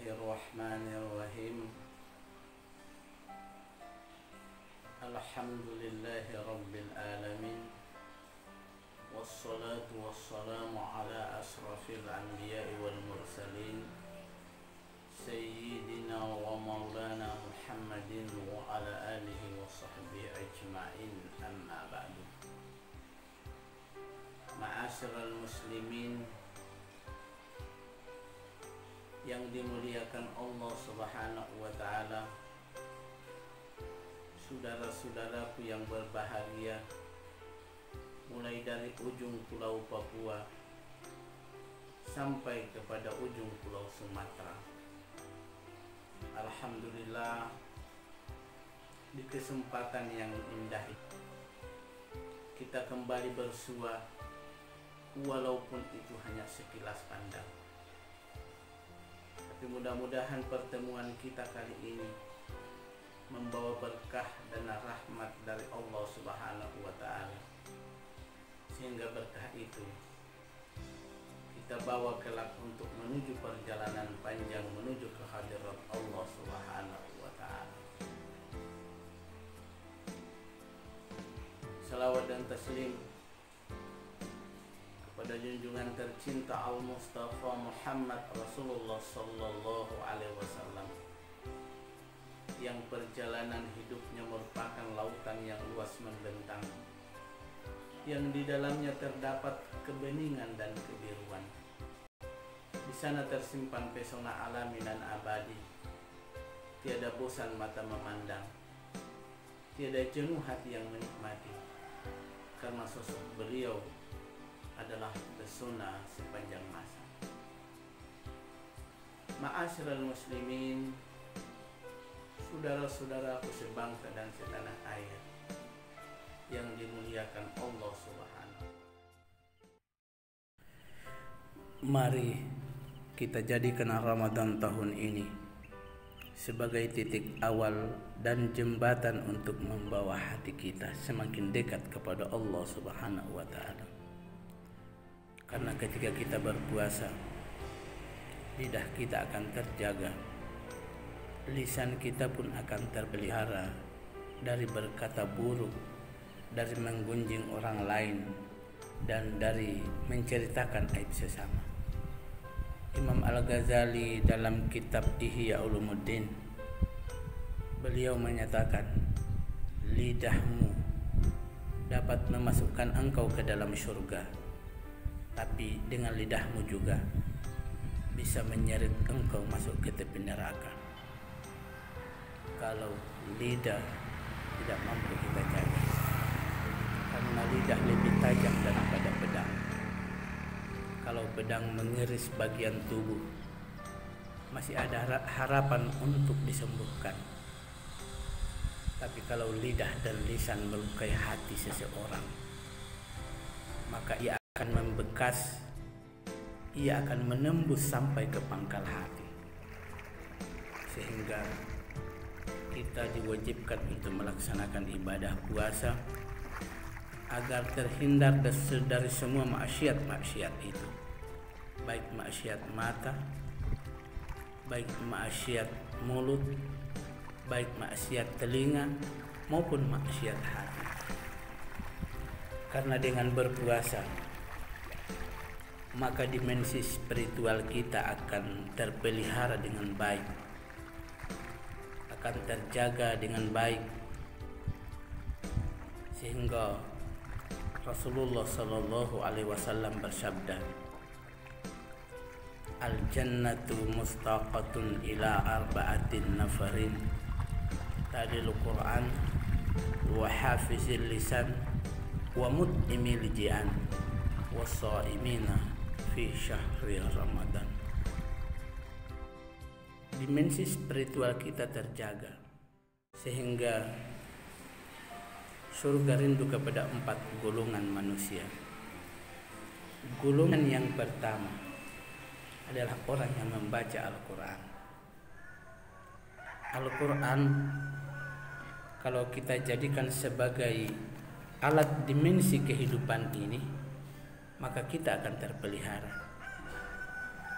Bismillahirrahmanirrahim. Alhamdulillahi Rabbil Alamin. Wassalatu wassalamu ala asrafil anbiya'i wal mursalin Sayyidina wa maulana Muhammadin wa ala alihi wa sahbihi ajma'in, amma ba'du. Ma'asyiral muslimin yang dimuliakan Allah Subhanahu wa ta'ala, saudara-saudaraku yang berbahagia, mulai dari ujung pulau Papua sampai kepada ujung pulau Sumatera. Alhamdulillah, di kesempatan yang indah kita kembali bersua, walaupun itu hanya sekilas pandang. Tapi mudah-mudahan pertemuan kita kali ini membawa berkah dan rahmat dari Allah Subhanahu wa ta'ala, sehingga berkah itu kita bawa kelak untuk menuju perjalanan panjang menuju ke hadirat Allah Subhanahu wa ta'ala. Salawat dan taslim pada junjungan tercinta Al-Mustafa Muhammad Rasulullah Sallallahu Alaihi Wasallam, yang perjalanan hidupnya merupakan lautan yang luas membentang, yang di dalamnya terdapat kebeningan dan kebiruan. Di sana tersimpan pesona alami dan abadi, tiada bosan mata memandang, tiada jenuh hati yang menikmati, karena sosok beliau adalah pesona sepanjang masa. Ma'asyiral muslimin, saudara-saudaraku sebangsa dan setanah air yang dimuliakan Allah Subhanahu. Mari kita jadikan Ramadan tahun ini sebagai titik awal dan jembatan untuk membawa hati kita semakin dekat kepada Allah Subhanahu wa ta'ala. Karena ketika kita berpuasa, lidah kita akan terjaga, lisan kita pun akan terpelihara dari berkata buruk, dari menggunjing orang lain, dan dari menceritakan aib sesama. Imam Al-Ghazali dalam kitab Ihya Ulumuddin, beliau menyatakan, lidahmu dapat memasukkan engkau ke dalam surga, tapi dengan lidahmu juga bisa menyeret engkau masuk ke tepi neraka. Kalau lidah tidak mampu kita jaga, karena lidah lebih tajam daripada pedang. Kalau pedang mengiris bagian tubuh, masih ada harapan untuk disembuhkan. Tapi kalau lidah dan lisan melukai hati seseorang, maka ia akan membekas, ia akan menembus sampai ke pangkal hati, sehingga kita diwajibkan untuk melaksanakan ibadah puasa agar terhindar dari semua maksiat-maksiat itu, baik maksiat mata, baik maksiat mulut, baik maksiat telinga, maupun maksiat hati. Karena dengan berpuasa, maka dimensi spiritual kita akan terpelihara dengan baik, akan terjaga dengan baik, sehingga Rasulullah Sallallahu Alaihi Wasallam bersabda, al-jannatu mustaqatun ila arba'atin nafarin, tadil Quran wa hafizil lisan wa mut'imil ji'an wa sha'imina fi syahri Ramadan. Dimensi spiritual kita terjaga, sehingga surga rindu kepada 4 golongan manusia. Golongan yang pertama adalah orang yang membaca Al-Quran. Al-Quran kalau kita jadikan sebagai alat dimensi kehidupan ini, maka kita akan terpelihara.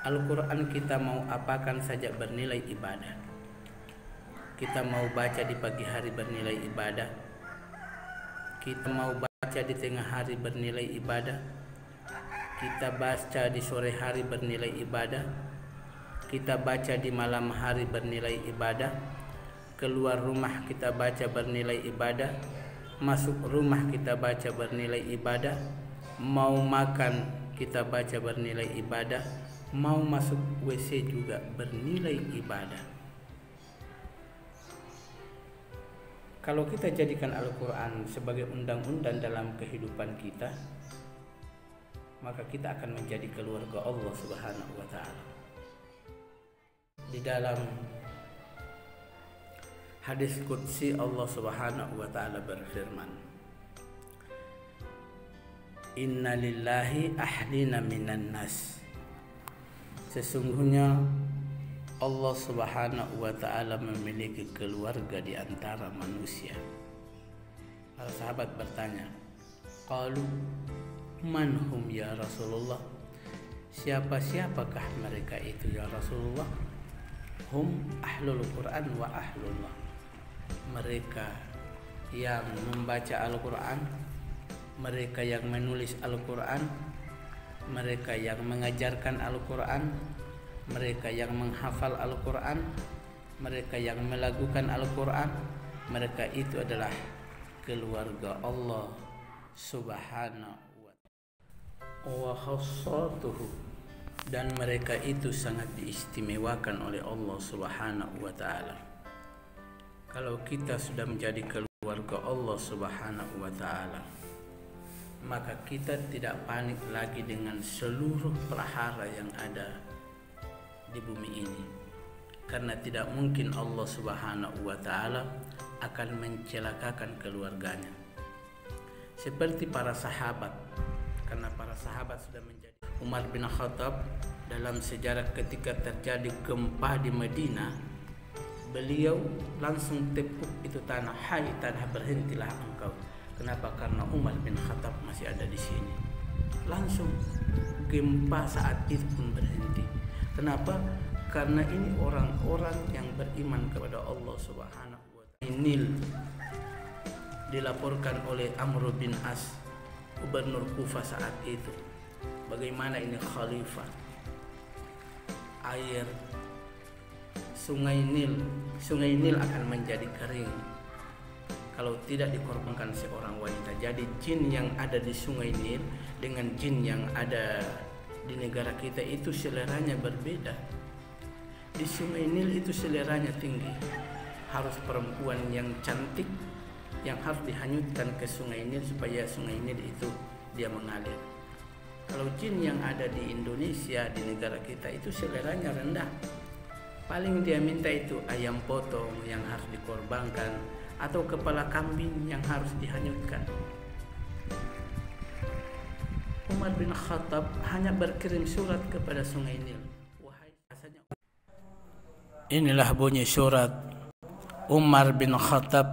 Al-Quran kita mau apakan saja bernilai ibadah. Kita mau baca di pagi hari bernilai ibadah. Kita mau baca di tengah hari bernilai ibadah. Kita baca di sore hari bernilai ibadah. Kita baca di malam hari bernilai ibadah. Keluar rumah kita baca bernilai ibadah. Masuk rumah kita baca bernilai ibadah. Mau makan kita baca bernilai ibadah. Mau masuk WC juga bernilai ibadah. Kalau kita jadikan Al-Quran sebagai undang-undang dalam kehidupan kita, maka kita akan menjadi keluarga Allah Subhanahu wa Ta'ala. Di dalam hadis qudsi Allah Subhanahu wa Ta'ala berfirman, Inna lillahi ahlina minan nas. Sesungguhnya Allah Subhanahu wa Ta'ala memiliki keluarga di antara manusia. Para sahabat bertanya, qalu man hum ya Rasulullah? Siapa-siapakah mereka itu ya Rasulullah? Hum ahlul Quran wa ahlullah. Mereka yang membaca Al-Quran, mereka yang menulis Al-Quran, mereka yang mengajarkan Al-Quran, mereka yang menghafal Al-Quran, mereka yang melakukan Al-Quran. Mereka itu adalah keluarga Allah Subhanahu wa khassatuhu, dan mereka itu sangat diistimewakan oleh Allah Subhanahu wa Ta'ala. Kalau kita sudah menjadi keluarga Allah Subhanahu wa Ta'ala, maka kita tidak panik lagi dengan seluruh prahara yang ada di bumi ini, karena tidak mungkin Allah Subhanahu wa Ta'ala akan mencelakakan keluarganya seperti para sahabat. Karena para sahabat sudah menjadi Umar bin Khattab dalam sejarah ketika terjadi gempa di Madinah, beliau langsung tepuk itu tanah, hai tanah berhentilah engkau. Kenapa? Karena Umar bin Khattab masih ada di sini. Langsung gempa saat itu pun berhenti. Kenapa? Karena ini orang-orang yang beriman kepada Allah Subhanahu wa Ta'ala. Nil dilaporkan oleh Amr bin As, gubernur Kufah saat itu. Bagaimana ini khalifah? Air Sungai Nil akan menjadi kering kalau tidak dikorbankan seorang wanita. Jadi jin yang ada di Sungai Nil dengan jin yang ada di negara kita itu seleranya berbeda. Di Sungai Nil itu seleranya tinggi, harus perempuan yang cantik yang harus dihanyutkan ke Sungai Nil supaya Sungai Nil itu dia mengalir. Kalau jin yang ada di Indonesia, di negara kita itu seleranya rendah, paling dia minta itu ayam potong yang harus dikorbankan atau kepala kambing yang harus dihanyutkan. Umar bin Khattab hanya berkirim surat kepada Sungai Nil. Inilah bunyi surat Umar bin Khattab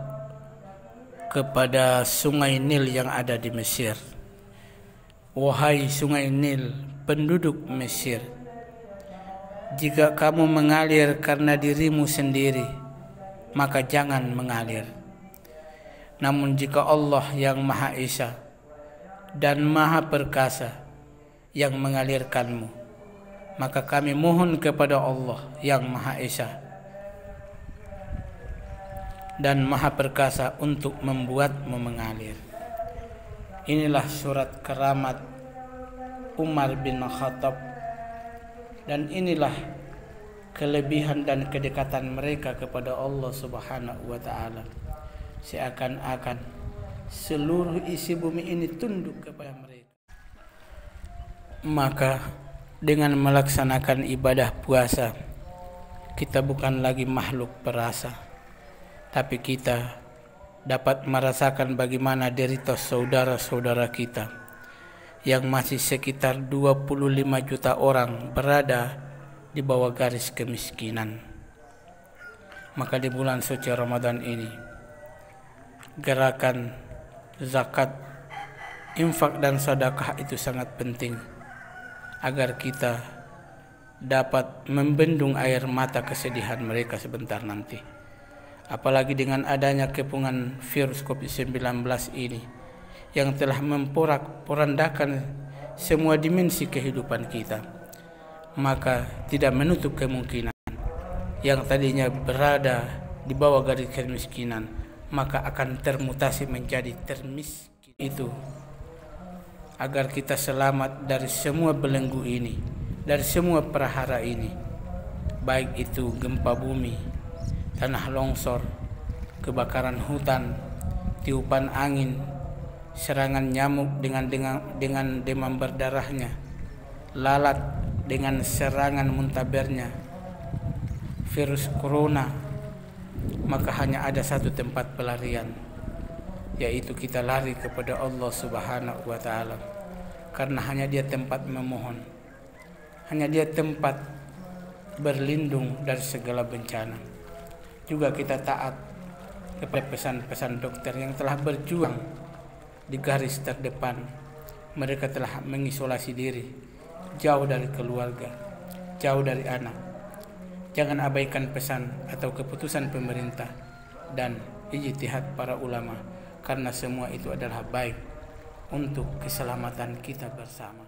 kepada Sungai Nil yang ada di Mesir. Wahai Sungai Nil, penduduk Mesir, jika kamu mengalir karena dirimu sendiri, maka jangan mengalir. Namun jika Allah yang Maha Esa dan Maha Perkasa yang mengalirkanmu, maka kami mohon kepada Allah yang Maha Esa dan Maha Perkasa untuk membuatmu mengalir. Inilah surat keramat Umar bin Khattab, dan inilah kelebihan dan kedekatan mereka kepada Allah Subhanahu wa Ta'ala. Seakan-akan seluruh isi bumi ini tunduk kepada mereka. Maka dengan melaksanakan ibadah puasa, kita bukan lagi makhluk perasa, tapi kita dapat merasakan bagaimana derita saudara-saudara kita yang masih sekitar 25 juta orang berada di bawah garis kemiskinan. Maka di bulan suci Ramadan ini, gerakan zakat, infak dan sedekah itu sangat penting agar kita dapat membendung air mata kesedihan mereka sebentar nanti. Apalagi dengan adanya kepungan virus COVID-19 ini yang telah memporak-porandakan semua dimensi kehidupan kita, maka tidak menutup kemungkinan yang tadinya berada di bawah garis kemiskinan maka akan termutasi menjadi termiskin. Itu agar kita selamat dari semua belenggu ini, dari semua prahara ini, baik itu gempa bumi, tanah longsor, kebakaran hutan, tiupan angin, serangan nyamuk dengan demam berdarahnya, lalat dengan serangan muntabernya, virus corona. Maka hanya ada satu tempat pelarian, yaitu kita lari kepada Allah Subhanahu wa Ta'ala, karena hanya Dia tempat memohon, hanya Dia tempat berlindung dari segala bencana. Juga kita taat kepada pesan-pesan dokter yang telah berjuang di garis terdepan. Mereka telah mengisolasi diri, jauh dari keluarga, jauh dari anak. Jangan abaikan pesan atau keputusan pemerintah dan ijtihad para ulama, karena semua itu adalah baik untuk keselamatan kita bersama.